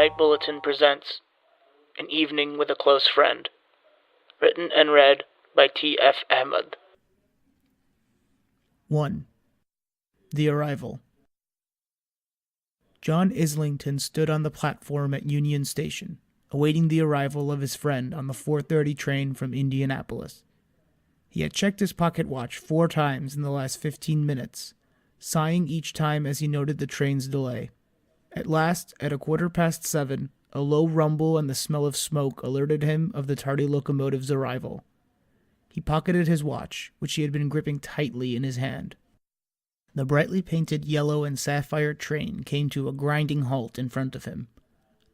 Night Bulletin presents An Evening with a Close Friend. Written and read by TF Ahmad. 1. The Arrival. John Islington stood on the platform at Union Station, awaiting the arrival of his friend on the 4:30 train from Indianapolis. He had checked his pocket watch 4 times in the last 15 minutes, sighing each time as he noted the train's delay. At last, at 7:15, a low rumble and the smell of smoke alerted him of the tardy locomotive's arrival. He pocketed his watch, which he had been gripping tightly in his hand. The brightly painted yellow and sapphire train came to a grinding halt in front of him.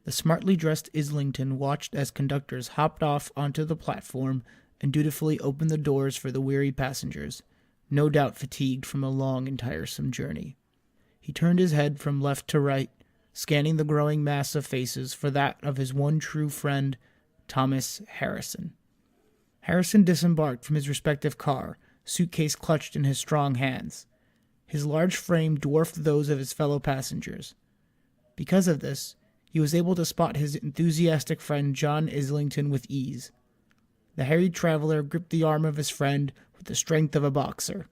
The smartly dressed Islington watched as conductors hopped off onto the platform and dutifully opened the doors for the weary passengers, no doubt fatigued from a long and tiresome journey. He turned his head from left to right, scanning the growing mass of faces for that of his one true friend, Thomas Harrison. Harrison disembarked from his respective car, suitcase clutched in his strong hands. His large frame dwarfed those of his fellow passengers. Because of this, he was able to spot his enthusiastic friend John Islington with ease. The harried traveler gripped the arm of his friend with the strength of a boxer.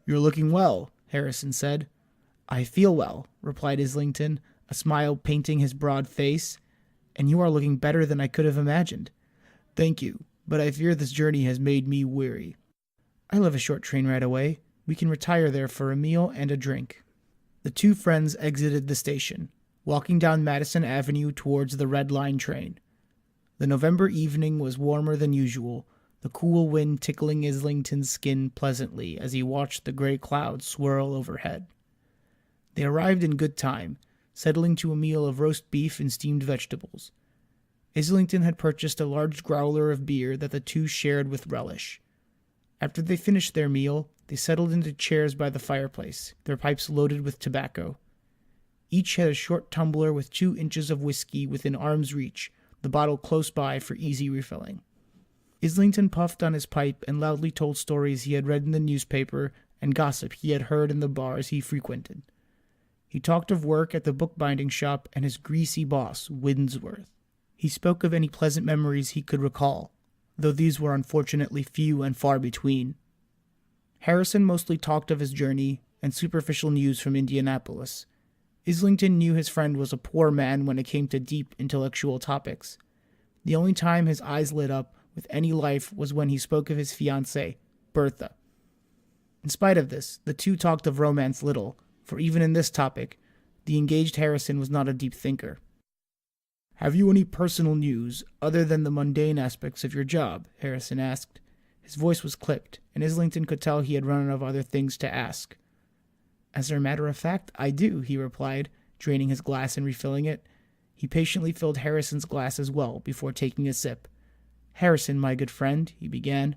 "You're looking well," Harrison said. "I feel well," replied Islington, a smile painting his broad face. "And you are looking better than I could have imagined." "Thank you, but I fear this journey has made me weary." "I live a short train ride away. We can retire there for a meal and a drink." The two friends exited the station, walking down Madison Avenue towards the Red Line train. The November evening was warmer than usual, the cool wind tickling Islington's skin pleasantly as he watched the gray clouds swirl overhead. They arrived in good time, settling to a meal of roast beef and steamed vegetables. Islington had purchased a large growler of beer that the two shared with relish. After they finished their meal, they settled into chairs by the fireplace, their pipes loaded with tobacco. Each had a short tumbler with 2 inches of whiskey within arm's reach, the bottle close by for easy refilling. Islington puffed on his pipe and loudly told stories he had read in the newspaper and gossip he had heard in the bars he frequented. He talked of work at the bookbinding shop and his greasy boss, Winsworth. He spoke of any pleasant memories he could recall, though these were unfortunately few and far between. Harrison mostly talked of his journey and superficial news from Indianapolis. Islington knew his friend was a poor man when it came to deep intellectual topics. The only time his eyes lit up with any life was when he spoke of his fiancée, Bertha. In spite of this, the two talked of romance little, for even in this topic, the engaged Harrison was not a deep thinker. "Have you any personal news, other than the mundane aspects of your job?" Harrison asked. His voice was clipped, and Islington could tell he had run out of other things to ask. "As a matter of fact, I do," he replied, draining his glass and refilling it. He patiently filled Harrison's glass as well before taking a sip. "Harrison, my good friend," he began,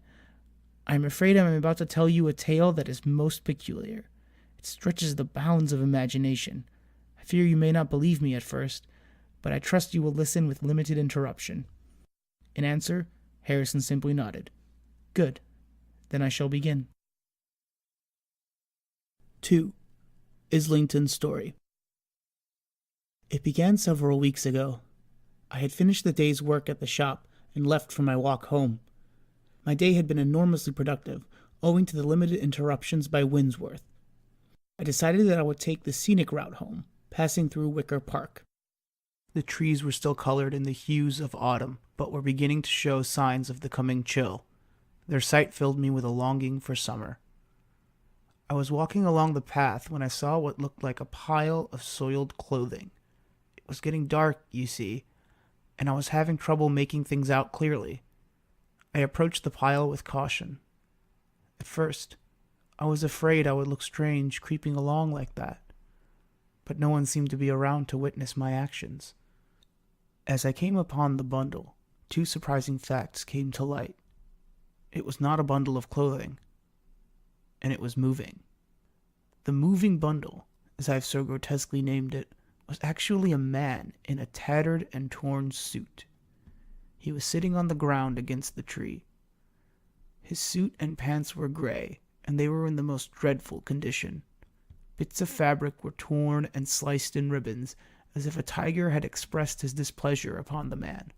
"I am afraid I am about to tell you a tale that is most peculiar. It stretches the bounds of imagination. I fear you may not believe me at first, but I trust you will listen with limited interruption." In answer, Harrison simply nodded. "Good. Then I shall begin." 2. Islington's story. It began several weeks ago. I had finished the day's work at the shop and left for my walk home. My day had been enormously productive, owing to the limited interruptions by Winsworth. I decided that I would take the scenic route home, passing through Wicker Park. The trees were still colored in the hues of autumn, but were beginning to show signs of the coming chill. Their sight filled me with a longing for summer. I was walking along the path when I saw what looked like a pile of soiled clothing. It was getting dark, you see, and I was having trouble making things out clearly. I approached the pile with caution. At first, I was afraid I would look strange creeping along like that, but no one seemed to be around to witness my actions. As I came upon the bundle, 2 surprising facts came to light. It was not a bundle of clothing, and it was moving. The moving bundle, as I've so grotesquely named it, was actually a man in a tattered and torn suit. He was sitting on the ground against the tree. His suit and pants were gray, and they were in the most dreadful condition. Bits of fabric were torn and sliced in ribbons, as if a tiger had expressed his displeasure upon the man.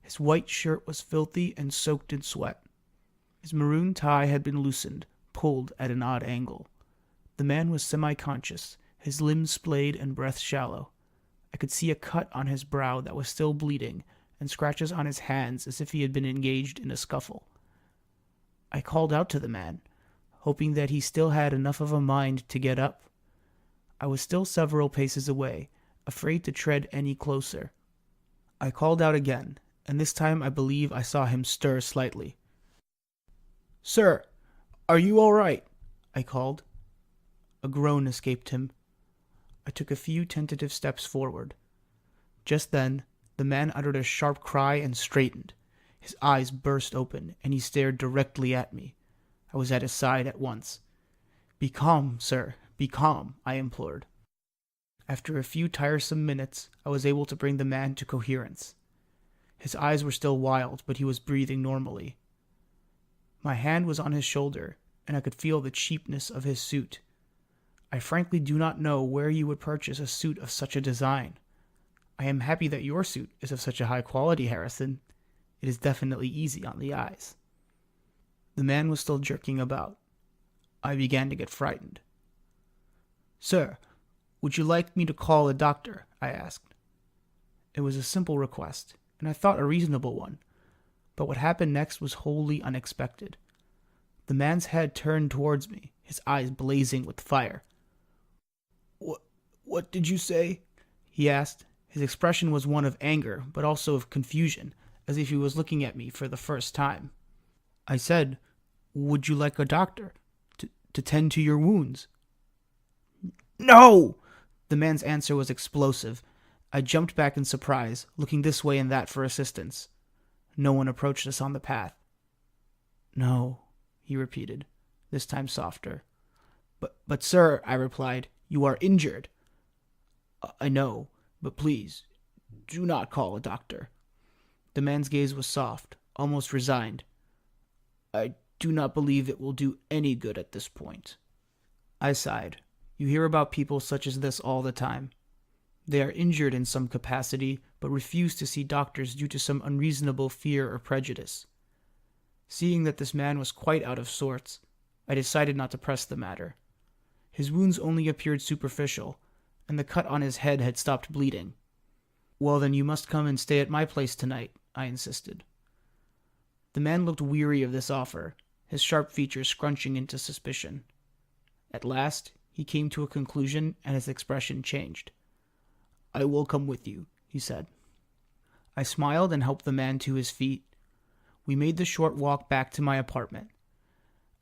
His white shirt was filthy and soaked in sweat. His maroon tie had been loosened, pulled at an odd angle. The man was semi-conscious, his limbs splayed and breath shallow. I could see a cut on his brow that was still bleeding, and scratches on his hands as if he had been engaged in a scuffle. I called out to the man, hoping that he still had enough of a mind to get up. I was still several paces away, afraid to tread any closer. I called out again, and this time I believe I saw him stir slightly. "Sir, are you all right?" I called. A groan escaped him. I took a few tentative steps forward. Just then, the man uttered a sharp cry and straightened. His eyes burst open, and he stared directly at me. I was at his side at once. "Be calm, sir, be calm," I implored. After a few tiresome minutes, I was able to bring the man to coherence. His eyes were still wild, but he was breathing normally. My hand was on his shoulder, and I could feel the cheapness of his suit. I frankly do not know where you would purchase a suit of such a design. I am happy that your suit is of such a high quality, Harrison. It is definitely easy on the eyes. The man was still jerking about. I began to get frightened. "Sir, would you like me to call a doctor?" I asked. It was a simple request, and I thought a reasonable one, but what happened next was wholly unexpected. The man's head turned towards me, his eyes blazing with fire. What did you say?" he asked. His expression was one of anger, but also of confusion, as if he was looking at me for the first time. I said, "Would you like a doctor to tend to your wounds?" "No!" The man's answer was explosive. I jumped back in surprise, looking this way and that for assistance. No one approached us on the path. "No," he repeated, this time softer. But sir," I replied, "you are injured." "I know, but please, do not call a doctor." The man's gaze was soft, almost resigned. "I do not believe it will do any good at this point." I sighed. You hear about people such as this all the time. They are injured in some capacity, but refuse to see doctors due to some unreasonable fear or prejudice. Seeing that this man was quite out of sorts, I decided not to press the matter. His wounds only appeared superficial, and the cut on his head had stopped bleeding. "Well, then you must come and stay at my place tonight," I insisted. The man looked weary of this offer, his sharp features scrunching into suspicion. At last, he came to a conclusion, and his expression changed. "I will come with you," he said. I smiled and helped the man to his feet. We made the short walk back to my apartment.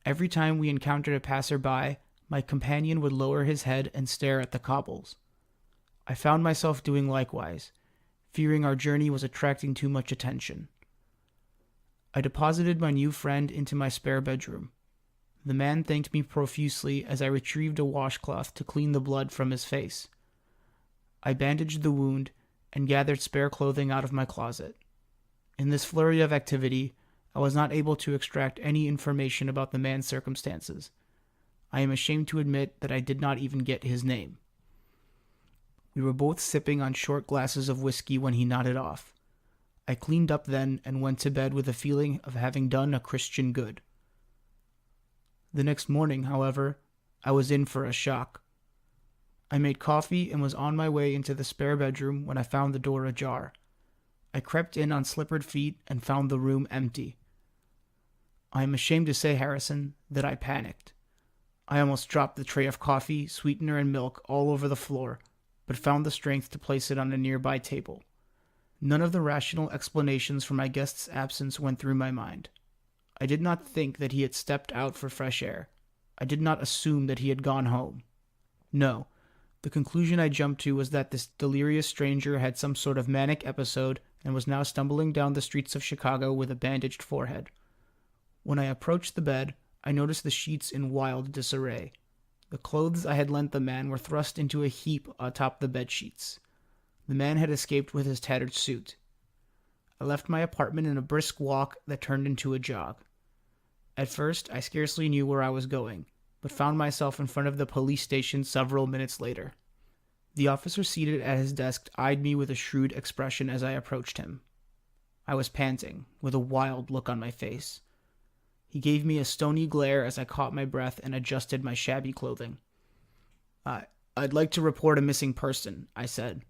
Every time we encountered a passerby, my companion would lower his head and stare at the cobbles. I found myself doing likewise, fearing our journey was attracting too much attention. I deposited my new friend into my spare bedroom. The man thanked me profusely as I retrieved a washcloth to clean the blood from his face. I bandaged the wound and gathered spare clothing out of my closet. In this flurry of activity, I was not able to extract any information about the man's circumstances. I am ashamed to admit that I did not even get his name. We were both sipping on short glasses of whiskey when he nodded off. I cleaned up then and went to bed with a feeling of having done a Christian good. The next morning, however, I was in for a shock. I made coffee and was on my way into the spare bedroom when I found the door ajar. I crept in on slippered feet and found the room empty. I am ashamed to say, Harrison, that I panicked. I almost dropped the tray of coffee, sweetener, and milk all over the floor, but found the strength to place it on a nearby table. None of the rational explanations for my guest's absence went through my mind. I did not think that he had stepped out for fresh air. I did not assume that he had gone home. No, the conclusion I jumped to was that this delirious stranger had some sort of manic episode and was now stumbling down the streets of Chicago with a bandaged forehead. When I approached the bed, I noticed the sheets in wild disarray. The clothes I had lent the man were thrust into a heap atop the bedsheets. The man had escaped with his tattered suit. I left my apartment in a brisk walk that turned into a jog. At first, I scarcely knew where I was going, but found myself in front of the police station several minutes later. The officer seated at his desk eyed me with a shrewd expression as I approached him. I was panting, with a wild look on my face. He gave me a stony glare as I caught my breath and adjusted my shabby clothing. I'd like to report a missing person, I said.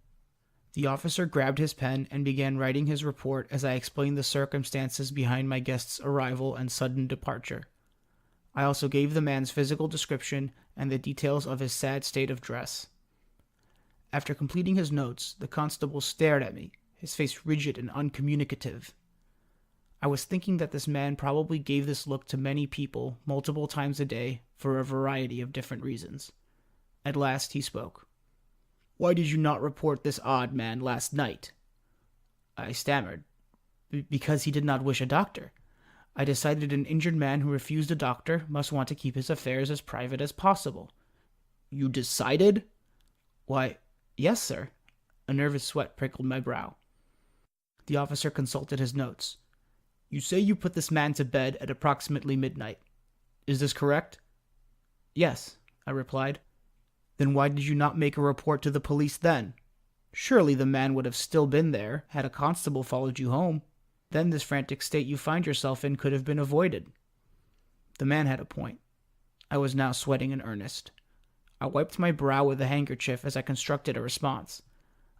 The officer grabbed his pen and began writing his report as I explained the circumstances behind my guest's arrival and sudden departure. I also gave the man's physical description and the details of his sad state of dress. After completing his notes, the constable stared at me, his face rigid and uncommunicative. I was thinking that this man probably gave this look to many people multiple times a day for a variety of different reasons. At last he spoke. "Why did you not report this odd man last night?" I stammered. Because he did not wish a doctor. I decided an injured man who refused a doctor must want to keep his affairs as private as possible. "You decided?" "Why, yes, sir." A nervous sweat prickled my brow. The officer consulted his notes. "You say you put this man to bed at approximately midnight. Is this correct?" "Yes," I replied. "Then why did you not make a report to the police then? Surely the man would have still been there had a constable followed you home. Then this frantic state you find yourself in could have been avoided." The man had a point. I was now sweating in earnest. I wiped my brow with a handkerchief as I constructed a response.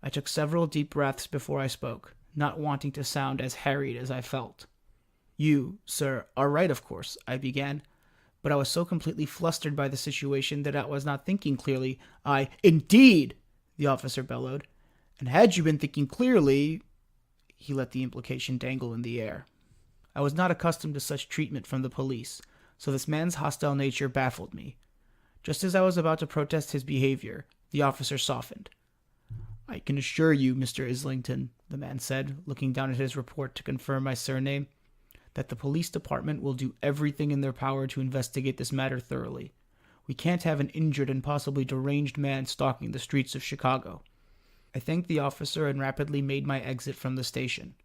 I took several deep breaths before I spoke, not wanting to sound as harried as I felt. "You, sir, are right, of course," I began, but I was so completely flustered by the situation that I was not thinking clearly. "Indeed!" the officer bellowed. "And had you been thinking clearly—" He let the implication dangle in the air. I was not accustomed to such treatment from the police, so this man's hostile nature baffled me. Just as I was about to protest his behavior, the officer softened. "I can assure you, Mr. Islington," the man said, looking down at his report to confirm my surname, "that the police department will do everything in their power to investigate this matter thoroughly. We can't have an injured and possibly deranged man stalking the streets of Chicago." I thanked the officer and rapidly made my exit from the station.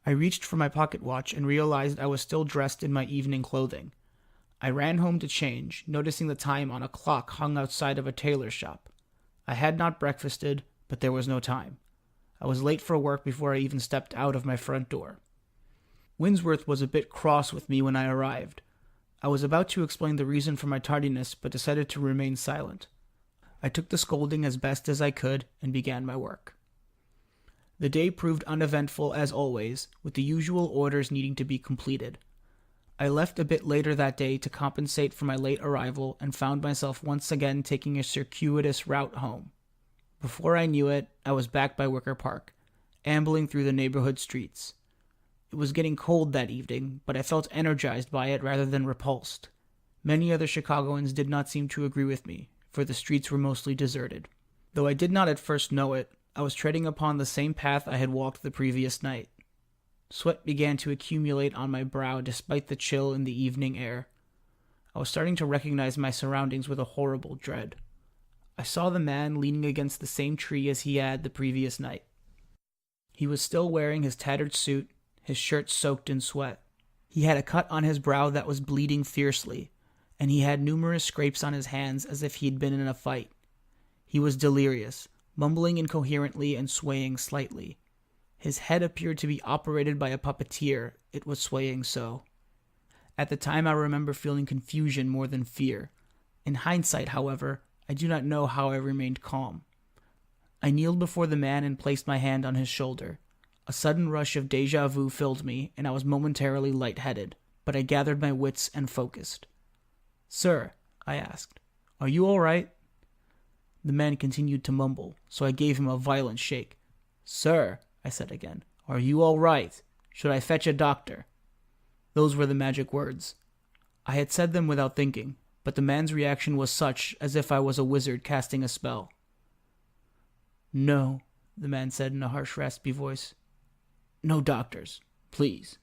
I reached for my pocket watch and realized I was still dressed in my evening clothing. I ran home to change, noticing the time on a clock hung outside of a tailor shop. I had not breakfasted, but there was no time. I was late for work before I even stepped out of my front door. Winsworth was a bit cross with me when I arrived. I was about to explain the reason for my tardiness, but decided to remain silent. I took the scolding as best as I could and began my work. The day proved uneventful as always, with the usual orders needing to be completed. I left a bit later that day to compensate for my late arrival and found myself once again taking a circuitous route home. Before I knew it, I was back by Wicker Park, ambling through the neighborhood streets. It was getting cold that evening, but I felt energized by it rather than repulsed. Many other Chicagoans did not seem to agree with me, for the streets were mostly deserted. Though I did not at first know it, I was treading upon the same path I had walked the previous night. Sweat began to accumulate on my brow despite the chill in the evening air. I was starting to recognize my surroundings with a horrible dread. I saw the man leaning against the same tree as he had the previous night. He was still wearing his tattered suit, his shirt soaked in sweat. He had a cut on his brow that was bleeding fiercely, and he had numerous scrapes on his hands as if he had been in a fight. He was delirious, mumbling incoherently and swaying slightly. His head appeared to be operated by a puppeteer, it was swaying so. At the time I remember feeling confusion more than fear. In hindsight, however, I do not know how I remained calm. I kneeled before the man and placed my hand on his shoulder. A sudden rush of déjà vu filled me, and I was momentarily lightheaded, but I gathered my wits and focused. "Sir," I asked, "are you all right?" The man continued to mumble, so I gave him a violent shake. "Sir," I said again, "are you all right? Should I fetch a doctor?" Those were the magic words. I had said them without thinking, but the man's reaction was such as if I was a wizard casting a spell. "No," the man said in a harsh, raspy voice. "No doctors, please."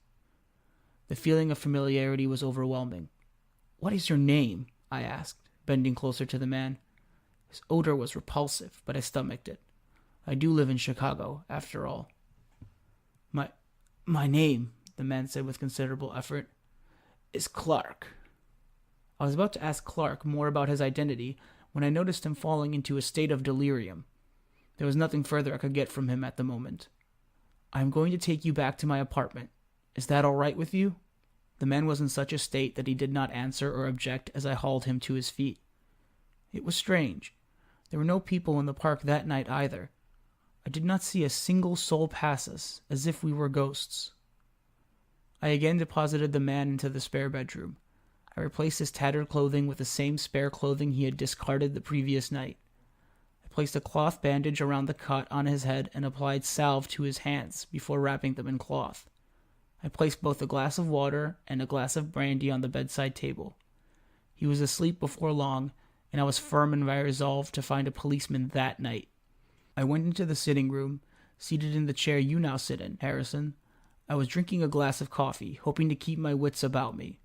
The feeling of familiarity was overwhelming. "What is your name?" I asked, bending closer to the man. His odor was repulsive, but I stomached it. I do live in Chicago, after all. My name," the man said with considerable effort, "is Clark." I was about to ask Clark more about his identity when I noticed him falling into a state of delirium. There was nothing further I could get from him at the moment. "I'm going to take you back to my apartment. Is that all right with you?" The man was in such a state that he did not answer or object as I hauled him to his feet. It was strange. There were no people in the park that night either. I did not see a single soul pass us, as if we were ghosts. I again deposited the man into the spare bedroom. I replaced his tattered clothing with the same spare clothing he had discarded the previous night. I placed a cloth bandage around the cut on his head and applied salve to his hands before wrapping them in cloth. I placed both a glass of water and a glass of brandy on the bedside table. He was asleep before long, and I was firm in my resolve to find a policeman that night. I went into the sitting room, seated in the chair you now sit in, Harrison. I was drinking a glass of coffee, hoping to keep my wits about me.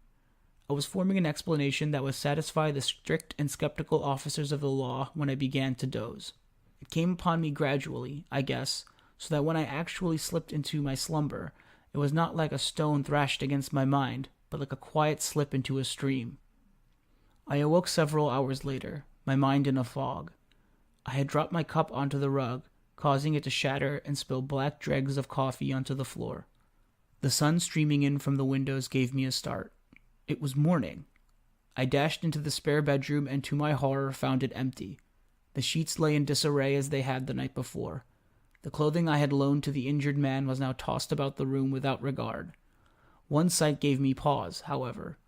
I was forming an explanation that would satisfy the strict and skeptical officers of the law when I began to doze. It came upon me gradually, I guess, so that when I actually slipped into my slumber, it was not like a stone thrashed against my mind, but like a quiet slip into a stream. I awoke several hours later, my mind in a fog. I had dropped my cup onto the rug, causing it to shatter and spill black dregs of coffee onto the floor. The sun streaming in from the windows gave me a start. It was morning. I dashed into the spare bedroom and to my horror found it empty. The sheets lay in disarray as they had the night before. The clothing I had loaned to the injured man was now tossed about the room without regard. One sight gave me pause, however.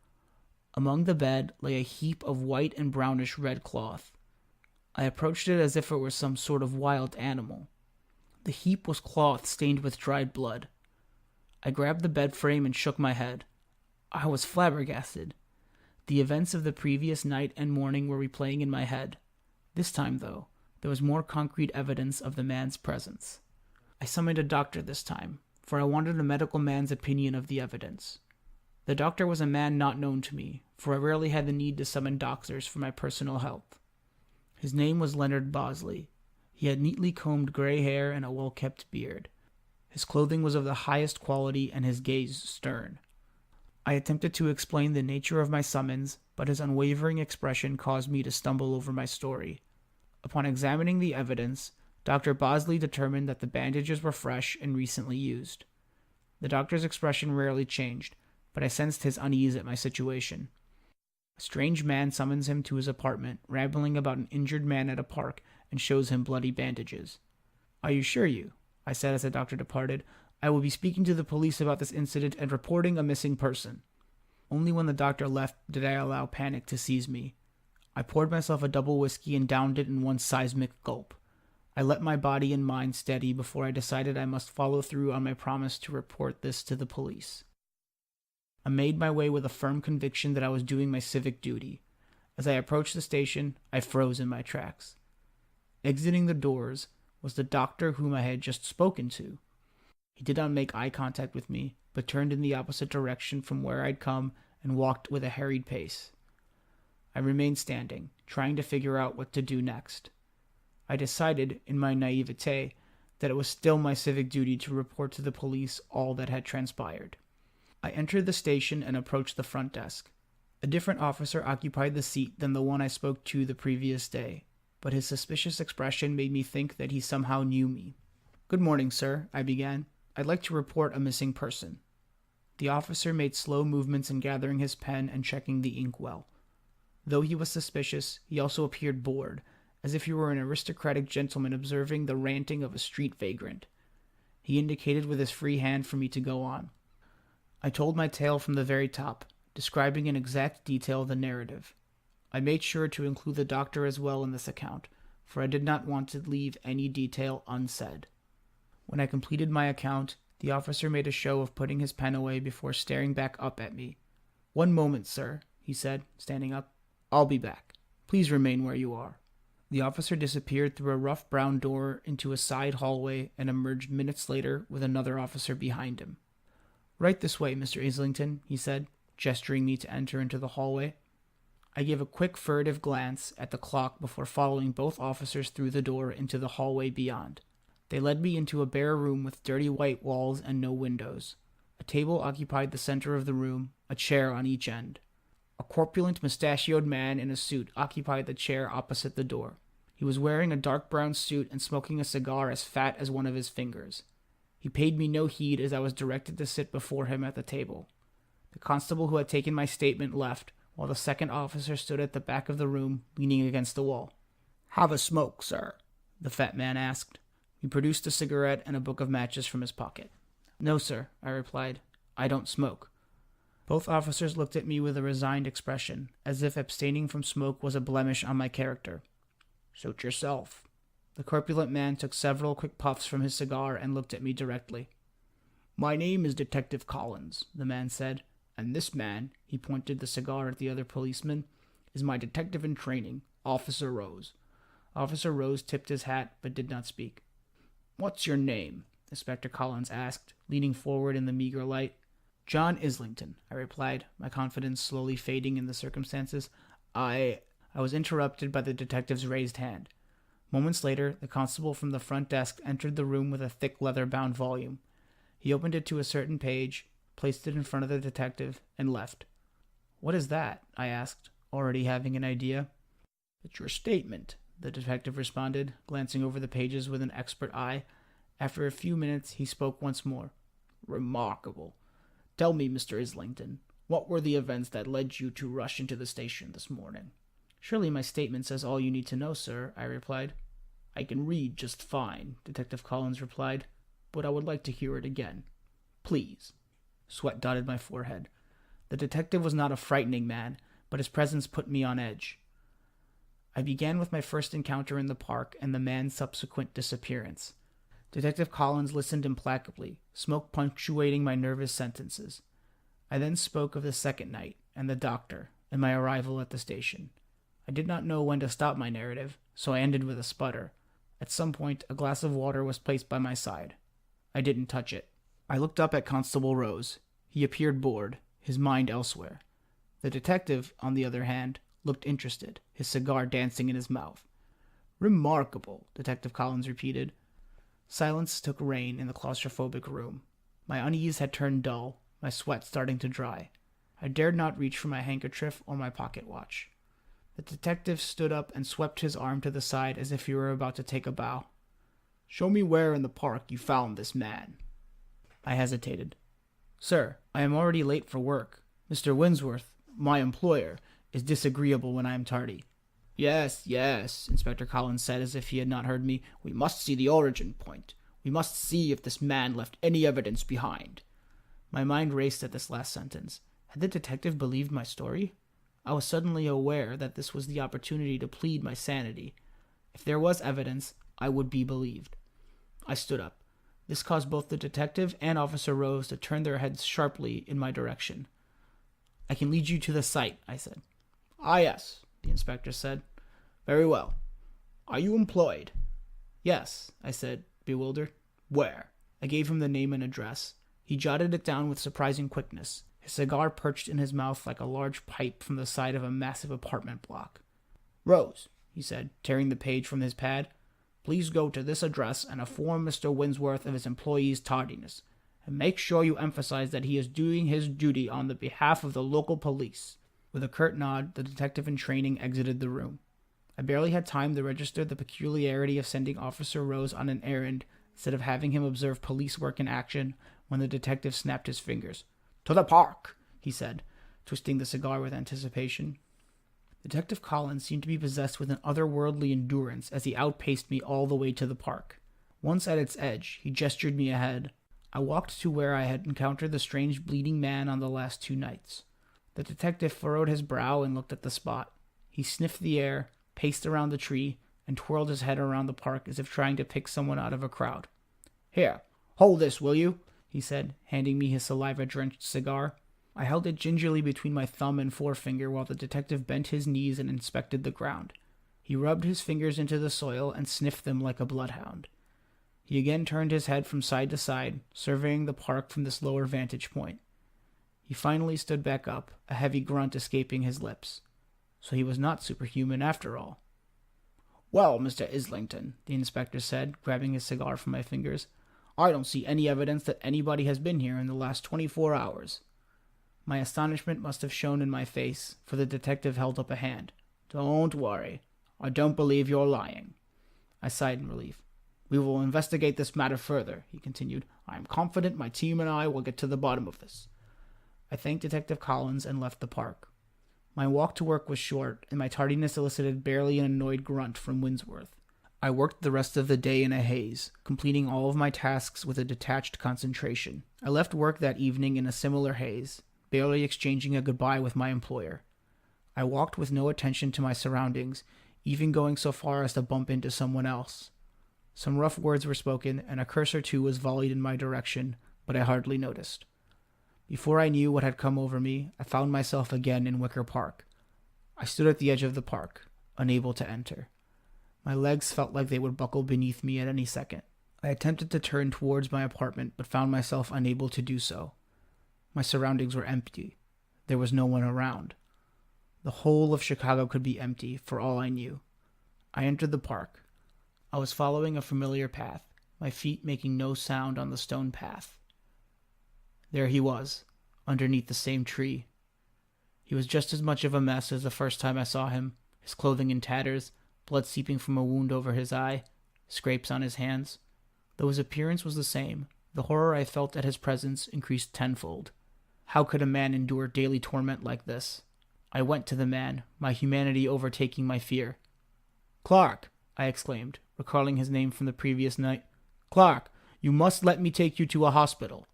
Among the bed lay a heap of white and brownish red cloth. I approached it as if it were some sort of wild animal. The heap was cloth stained with dried blood. I grabbed the bed frame and shook my head. I was flabbergasted. The events of the previous night and morning were replaying in my head. This time, though, there was more concrete evidence of the man's presence. I summoned a doctor this time, for I wanted a medical man's opinion of the evidence. The doctor was a man not known to me, for I rarely had the need to summon doctors for my personal health. His name was Leonard Bosley. He had neatly combed gray hair and a well-kept beard. His clothing was of the highest quality and his gaze stern. I attempted to explain the nature of my summons, but his unwavering expression caused me to stumble over my story. Upon examining the evidence, Dr. Bosley determined that the bandages were fresh and recently used. The doctor's expression rarely changed, but I sensed his unease at my situation. A strange man summons him to his apartment, rambling about an injured man at a park, and shows him bloody bandages. "I assure you," I said as the doctor departed, "I will be speaking to the police about this incident and reporting a missing person." Only when the doctor left did I allow panic to seize me. I poured myself a double whiskey and downed it in one seismic gulp. I let my body and mind steady before I decided I must follow through on my promise to report this to the police. I made my way with a firm conviction that I was doing my civic duty. As I approached the station, I froze in my tracks. Exiting the doors was the doctor whom I had just spoken to. He did not make eye contact with me, but turned in the opposite direction from where I'd come and walked with a hurried pace. I remained standing, trying to figure out what to do next. I decided, in my naivete, that it was still my civic duty to report to the police all that had transpired. I entered the station and approached the front desk. A different officer occupied the seat than the one I spoke to the previous day, but his suspicious expression made me think that he somehow knew me. "Good morning, sir," I began. "I'd like to report a missing person." The officer made slow movements in gathering his pen and checking the inkwell. Though he was suspicious, he also appeared bored, as if he were an aristocratic gentleman observing the ranting of a street vagrant. He indicated with his free hand for me to go on. I told my tale from the very top, describing in exact detail the narrative. I made sure to include the doctor as well in this account, for I did not want to leave any detail unsaid. When I completed my account, the officer made a show of putting his pen away before staring back up at me. "One moment, sir," he said, standing up. "I'll be back. Please remain where you are." The officer disappeared through a rough brown door into a side hallway and emerged minutes later with another officer behind him. "Right this way, Mr. Islington," he said, gesturing me to enter into the hallway. I gave a quick furtive glance at the clock before following both officers through the door into the hallway beyond. They led me into a bare room with dirty white walls and no windows. A table occupied the center of the room, a chair on each end. A corpulent, mustachioed man in a suit occupied the chair opposite the door. He was wearing a dark brown suit and smoking a cigar as fat as one of his fingers. He paid me no heed as I was directed to sit before him at the table. The constable who had taken my statement left, while the second officer stood at the back of the room, leaning against the wall. "Have a smoke, sir?" the fat man asked. He produced a cigarette and a book of matches from his pocket. "No, sir," I replied. "I don't smoke." Both officers looked at me with a resigned expression, as if abstaining from smoke was a blemish on my character. "Suit yourself." The corpulent man took several quick puffs from his cigar and looked at me directly. "My name is Detective Collins," the man said, "and this man," he pointed the cigar at the other policeman, "is my detective in training, Officer Rose." Officer Rose tipped his hat, but did not speak. "What's your name?" Inspector Collins asked, leaning forward in the meager light. "John Islington," I replied, my confidence slowly fading in the circumstances. I was interrupted by the detective's raised hand. Moments later, the constable from the front desk entered the room with a thick leather-bound volume. He opened it to a certain page, placed it in front of the detective, and left. "What is that?" I asked, already having an idea. "It's your statement," the detective responded, glancing over the pages with an expert eye. After a few minutes, he spoke once more. "Remarkable. Tell me, Mr. Islington, what were the events that led you to rush into the station this morning?" "Surely my statement says all you need to know, sir," I replied. "I can read just fine," Detective Collins replied, "but I would like to hear it again. Please." Sweat dotted my forehead. The detective was not a frightening man, but his presence put me on edge. I began with my first encounter in the park and the man's subsequent disappearance. Detective Collins listened implacably, smoke punctuating my nervous sentences. I then spoke of the second night, and the doctor, and my arrival at the station. I did not know when to stop my narrative, so I ended with a sputter. At some point, a glass of water was placed by my side. I didn't touch it. I looked up at Constable Rose. He appeared bored, his mind elsewhere. The detective, on the other hand, looked interested, his cigar dancing in his mouth. "Remarkable," Detective Collins repeated. Silence took reign in the claustrophobic room. My unease had turned dull, my sweat starting to dry. I dared not reach for my handkerchief or my pocket watch. The detective stood up and swept his arm to the side as if he were about to take a bow. "Show me where in the park you found this man." I hesitated. "Sir, I am already late for work. Mr. Winsworth, my employer, is disagreeable when I am tardy." Yes, Inspector Collins said as if he had not heard me. "We must see the origin point. We must see if this man left any evidence behind." My mind raced at this last sentence. Had the detective believed my story? I was suddenly aware that this was the opportunity to plead my sanity. If there was evidence, I would be believed. I stood up. This caused both the detective and Officer Rose to turn their heads sharply in my direction. "I can lead you to the site," I said. "Ah, yes," the inspector said. "Very well. Are you employed?" "Yes," I said, bewildered. "Where?" I gave him the name and address. He jotted it down with surprising quickness, his cigar perched in his mouth like a large pipe from the side of a massive apartment block. "Rose," he said, tearing the page from his pad, "please go to this address and inform Mr. Winsworth of his employee's tardiness, and make sure you emphasize that he is doing his duty on the behalf of the local police." With a curt nod, the detective in training exited the room. I barely had time to register the peculiarity of sending Officer Rose on an errand instead of having him observe police work in action when the detective snapped his fingers. "To the park," he said, twisting the cigar with anticipation. Detective Collins seemed to be possessed with an otherworldly endurance as he outpaced me all the way to the park. Once at its edge, he gestured me ahead. I walked to where I had encountered the strange bleeding man on the last 2 nights. The detective furrowed his brow and looked at the spot. He sniffed the air, paced around the tree, and twirled his head around the park as if trying to pick someone out of a crowd. "Here, hold this, will you?" he said, handing me his saliva-drenched cigar. I held it gingerly between my thumb and forefinger while the detective bent his knees and inspected the ground. He rubbed his fingers into the soil and sniffed them like a bloodhound. He again turned his head from side to side, surveying the park from this lower vantage point. He finally stood back up, a heavy grunt escaping his lips. So he was not superhuman after all. "Well, Mr. Islington," the inspector said, grabbing his cigar from my fingers, "I don't see any evidence that anybody has been here in the last 24 hours. My astonishment must have shown in my face, for the detective held up a hand. "Don't worry. I don't believe you're lying." I sighed in relief. "We will investigate this matter further," he continued. "I am confident my team and I will get to the bottom of this." I thanked Detective Collins and left the park. My walk to work was short, and my tardiness elicited barely an annoyed grunt from Winsworth. I worked the rest of the day in a haze, completing all of my tasks with a detached concentration. I left work that evening in a similar haze, barely exchanging a goodbye with my employer. I walked with no attention to my surroundings, even going so far as to bump into someone else. Some rough words were spoken, and a curse or two was volleyed in my direction, but I hardly noticed. Before I knew what had come over me, I found myself again in Wicker Park. I stood at the edge of the park, unable to enter. My legs felt like they would buckle beneath me at any second. I attempted to turn towards my apartment, but found myself unable to do so. My surroundings were empty. There was no one around. The whole of Chicago could be empty, for all I knew. I entered the park. I was following a familiar path, my feet making no sound on the stone path. There he was, underneath the same tree. He was just as much of a mess as the first time I saw him, his clothing in tatters, blood seeping from a wound over his eye, scrapes on his hands. Though his appearance was the same, the horror I felt at his presence increased tenfold. How could a man endure daily torment like this? I went to the man, my humanity overtaking my fear. "Clark!" I exclaimed, recalling his name from the previous night. "Clark, you must let me take you to a hospital."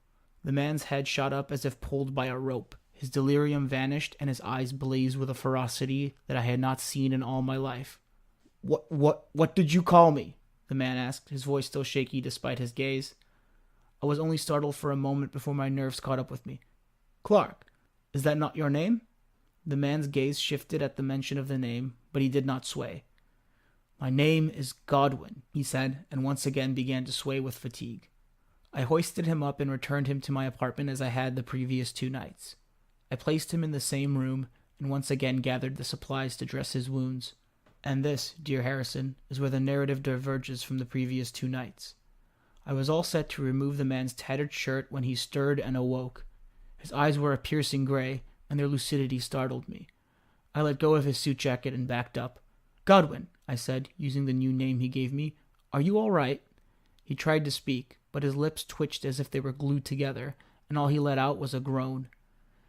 The man's head shot up as if pulled by a rope. His delirium vanished, and his eyes blazed with a ferocity that I had not seen in all my life. What did you call me?" the man asked, his voice still shaky despite his gaze. I was only startled for a moment before my nerves caught up with me. "Clark, is that not your name?" The man's gaze shifted at the mention of the name, but he did not sway. "My name is Godwin," he said, and once again began to sway with fatigue. I hoisted him up and returned him to my apartment as I had the previous 2 nights. I placed him in the same room, and once again gathered the supplies to dress his wounds. And this, dear Harrison, is where the narrative diverges from the previous 2 nights. I was all set to remove the man's tattered shirt when he stirred and awoke. His eyes were a piercing gray, and their lucidity startled me. I let go of his suit jacket and backed up. "Godwin," I said, using the new name he gave me, "are you all right?" He tried to speak, but his lips twitched as if they were glued together, and all he let out was a groan.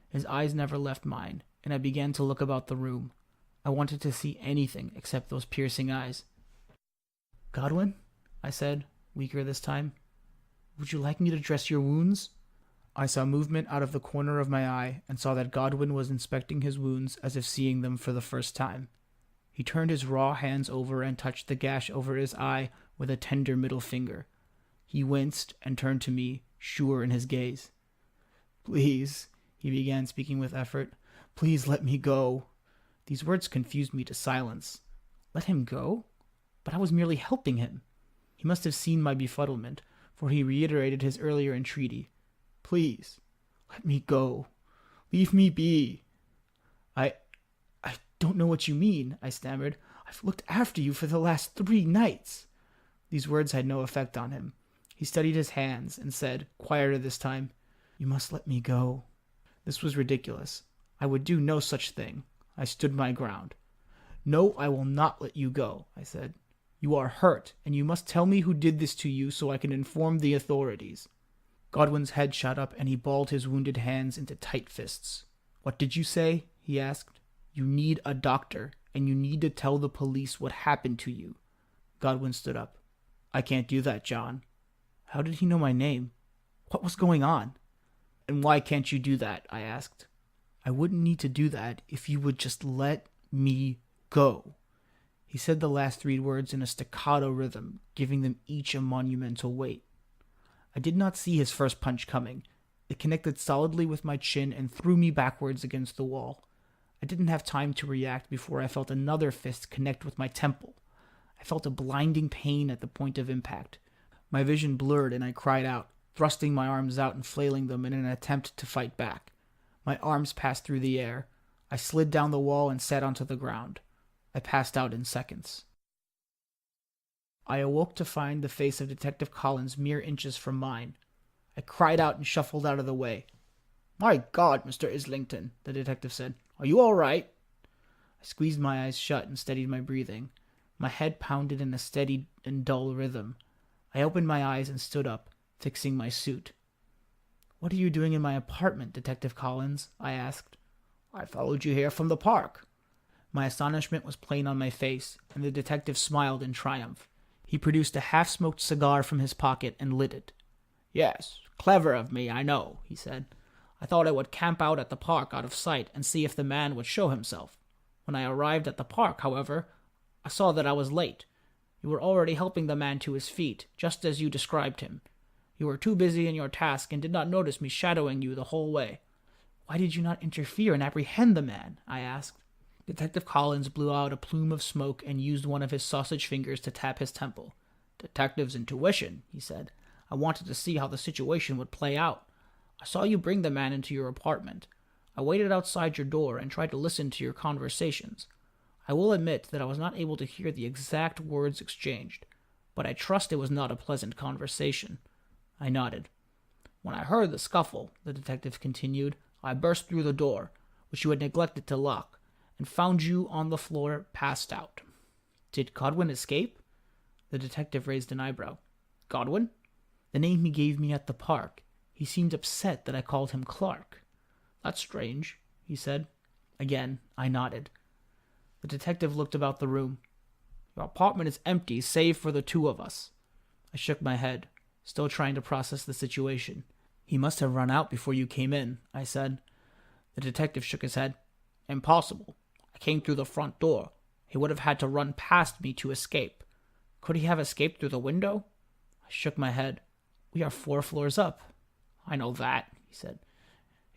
His eyes never left mine, and I began to look about the room. I wanted to see anything except those piercing eyes. "Godwin," I said, weaker this time, "would you like me to dress your wounds?" I saw movement out of the corner of my eye and saw that Godwin was inspecting his wounds as if seeing them for the first time. He turned his raw hands over and touched the gash over his eye with a tender middle finger. He winced and turned to me, sure in his gaze. "Please," he began, speaking with effort, "please let me go." These words confused me to silence. Let him go? But I was merely helping him. He must have seen my befuddlement, for he reiterated his earlier entreaty. "Please, let me go. Leave me be." I don't know what you mean," I stammered. "I've looked after you for the last 3 nights." These words had no effect on him. He steadied his hands and said, quieter this time, "You must let me go." This was ridiculous. I would do no such thing. I stood my ground. "No, I will not let you go," I said. "You are hurt, and you must tell me who did this to you so I can inform the authorities." Godwin's head shot up, and he balled his wounded hands into tight fists. "What did you say?" he asked. "You need a doctor, and you need to tell the police what happened to you." Godwin stood up. "I can't do that, John." How did he know my name? What was going on? "And why can't you do that?" I asked. "I wouldn't need to do that if you would just let me go." He said the last 3 words in a staccato rhythm, giving them each a monumental weight. I did not see his first punch coming. It connected solidly with my chin and threw me backwards against the wall. I didn't have time to react before I felt another fist connect with my temple. I felt a blinding pain at the point of impact. My vision blurred and I cried out, thrusting my arms out and flailing them in an attempt to fight back. My arms passed through the air. I slid down the wall and sat onto the ground. I passed out in seconds. I awoke to find the face of Detective Collins mere inches from mine. I cried out and shuffled out of the way. "My God, Mr. Islington," the detective said. "Are you all right?" I squeezed my eyes shut and steadied my breathing. My head pounded in a steady and dull rhythm. I opened my eyes and stood up, fixing my suit. "What are you doing in my apartment, Detective Collins?" I asked. "I followed you here from the park." My astonishment was plain on my face, and the detective smiled in triumph. He produced a half-smoked cigar from his pocket and lit it. "Yes, clever of me, I know," he said. "I thought I would camp out at the park out of sight and see if the man would show himself. When I arrived at the park, however, I saw that I was late. You were already helping the man to his feet, just as you described him. You were too busy in your task and did not notice me shadowing you the whole way." "Why did you not interfere and apprehend the man?" I asked. Detective Collins blew out a plume of smoke and used one of his sausage fingers to tap his temple. "Detective's intuition," he said. "I wanted to see how the situation would play out. I saw you bring the man into your apartment. I waited outside your door and tried to listen to your conversations. I will admit that I was not able to hear the exact words exchanged, but I trust it was not a pleasant conversation." I nodded. "When I heard the scuffle," the detective continued, "I burst through the door, which you had neglected to lock, and found you on the floor passed out." "Did Godwin escape?" The detective raised an eyebrow. "Godwin?" "The name he gave me at the park. He seemed upset that I called him Clark." "That's strange," he said. Again, I nodded. The detective looked about the room. "Your apartment is empty, save for the two of us." I shook my head, still trying to process the situation. "He must have run out before you came in," I said. The detective shook his head. "Impossible. I came through the front door. He would have had to run past me to escape. Could he have escaped through the window?" I shook my head. "We are 4 floors up." "I know that," he said.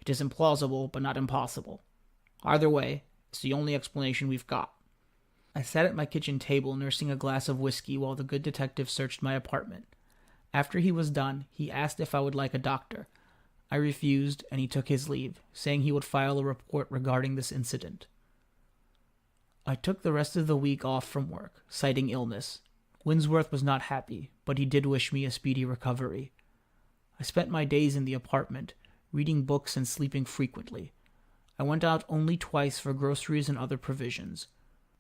"It is implausible, but not impossible. Either way, it's the only explanation we've got." I sat at my kitchen table nursing a glass of whiskey while the good detective searched my apartment. After he was done, he asked if I would like a doctor. I refused, and he took his leave, saying he would file a report regarding this incident. I took the rest of the week off from work, citing illness. Winsworth was not happy, but he did wish me a speedy recovery. I spent my days in the apartment, reading books and sleeping frequently. I went out only twice for groceries and other provisions.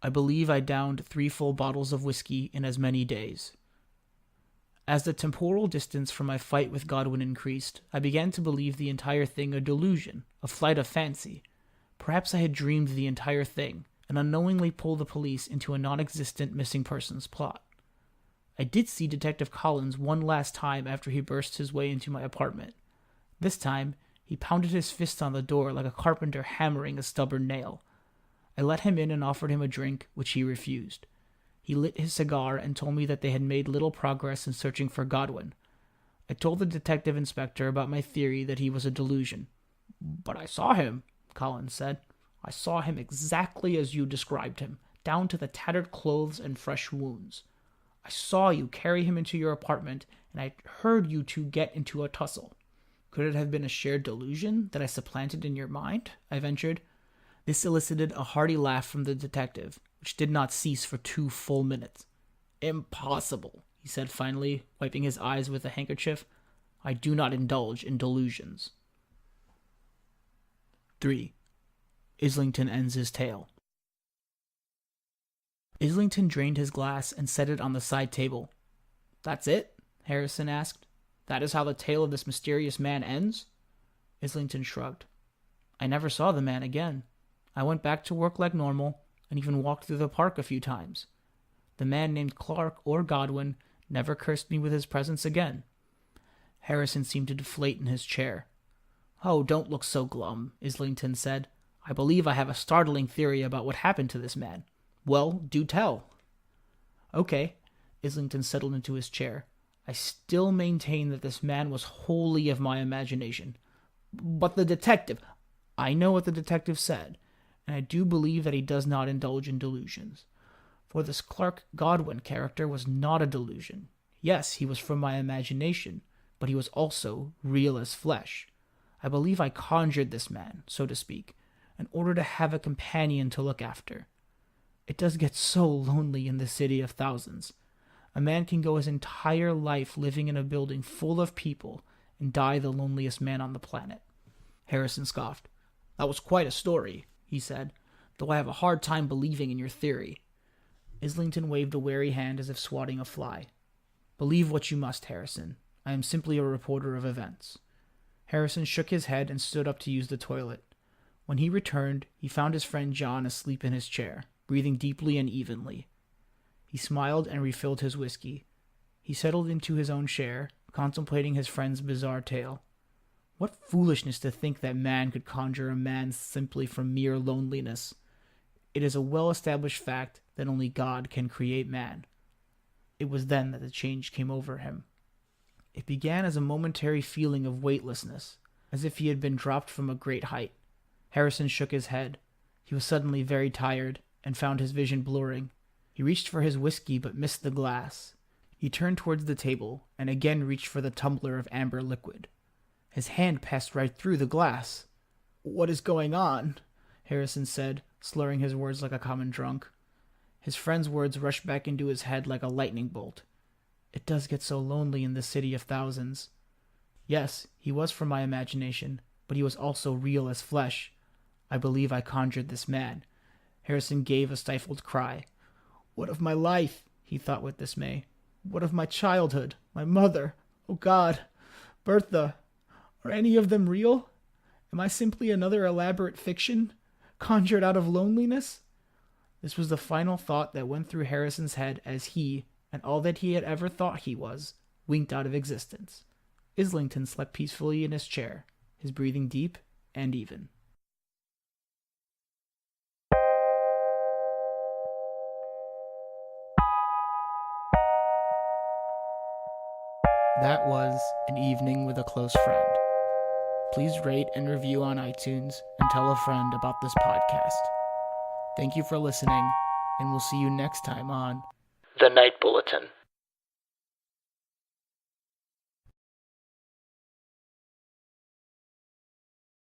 I believe I downed 3 full bottles of whiskey in as many days. As the temporal distance from my fight with Godwin increased, I began to believe the entire thing a delusion, a flight of fancy. Perhaps I had dreamed the entire thing, and unknowingly pulled the police into a non-existent missing persons plot. I did see Detective Collins one last time after he burst his way into my apartment. This time, he pounded his fist on the door like a carpenter hammering a stubborn nail. I let him in and offered him a drink, which he refused. He lit his cigar and told me that they had made little progress in searching for Godwin. I told the detective inspector about my theory that he was a delusion. "But I saw him," Collins said. "I saw him exactly as you described him, down to the tattered clothes and fresh wounds. I saw you carry him into your apartment, and I heard you two get into a tussle." "Could it have been a shared delusion that I supplanted in your mind?" I ventured. This elicited a hearty laugh from the detective, which did not cease for 2 full minutes. "Impossible," he said finally, wiping his eyes with a handkerchief. "I do not indulge in delusions." 3. Islington ends his tale. Islington drained his glass and set it on the side table. "That's it?" Harrison asked. "That is how the tale of this mysterious man ends?" Islington shrugged. "I never saw the man again. I went back to work like normal, and even walked through the park a few times. The man named Clark or Godwin never cursed me with his presence again." Harrison seemed to deflate in his chair. "Oh, don't look so glum," Islington said. "I believe I have a startling theory about what happened to this man." "Well, do tell." "Okay." Islington settled into his chair. "I still maintain that this man was wholly of my imagination." "But the detective—" "I know what the detective said, and I do believe that he does not indulge in delusions. For this Clark Godwin character was not a delusion. Yes, he was from my imagination, but he was also real as flesh. I believe I conjured this man, so to speak, in order to have a companion to look after. It does get so lonely in the city of thousands. A man can go his entire life living in a building full of people and die the loneliest man on the planet." Harrison scoffed. "That was quite a story," he said, "though I have a hard time believing in your theory." Islington waved a wary hand as if swatting a fly. "Believe what you must, Harrison. I am simply a reporter of events." Harrison shook his head and stood up to use the toilet. When he returned, he found his friend John asleep in his chair, breathing deeply and evenly. He smiled and refilled his whiskey. He settled into his own chair, contemplating his friend's bizarre tale. What foolishness to think that man could conjure a man simply from mere loneliness. It is a well-established fact that only God can create man. It was then that the change came over him. It began as a momentary feeling of weightlessness, as if he had been dropped from a great height. Harrison shook his head. He was suddenly very tired, and found his vision blurring. He reached for his whiskey, but missed the glass. He turned towards the table, and again reached for the tumbler of amber liquid. His hand passed right through the glass. "What is going on?" Harrison said, slurring his words like a common drunk. His friend's words rushed back into his head like a lightning bolt. "It does get so lonely in this city of thousands." Yes, he was from my imagination, but he was also real as flesh. I believe I conjured this man. Harrison gave a stifled cry. "What of my life?" he thought with dismay. "What of my childhood? My mother? Oh God! Bertha! Are any of them real? Am I simply another elaborate fiction, conjured out of loneliness?" This was the final thought that went through Harrison's head as he, and all that he had ever thought he was, winked out of existence. Islington slept peacefully in his chair, his breathing deep and even. That was An Evening with a Close Friend. Please rate and review on iTunes and tell a friend about this podcast. Thank you for listening, and we'll see you next time on The Night Bulletin.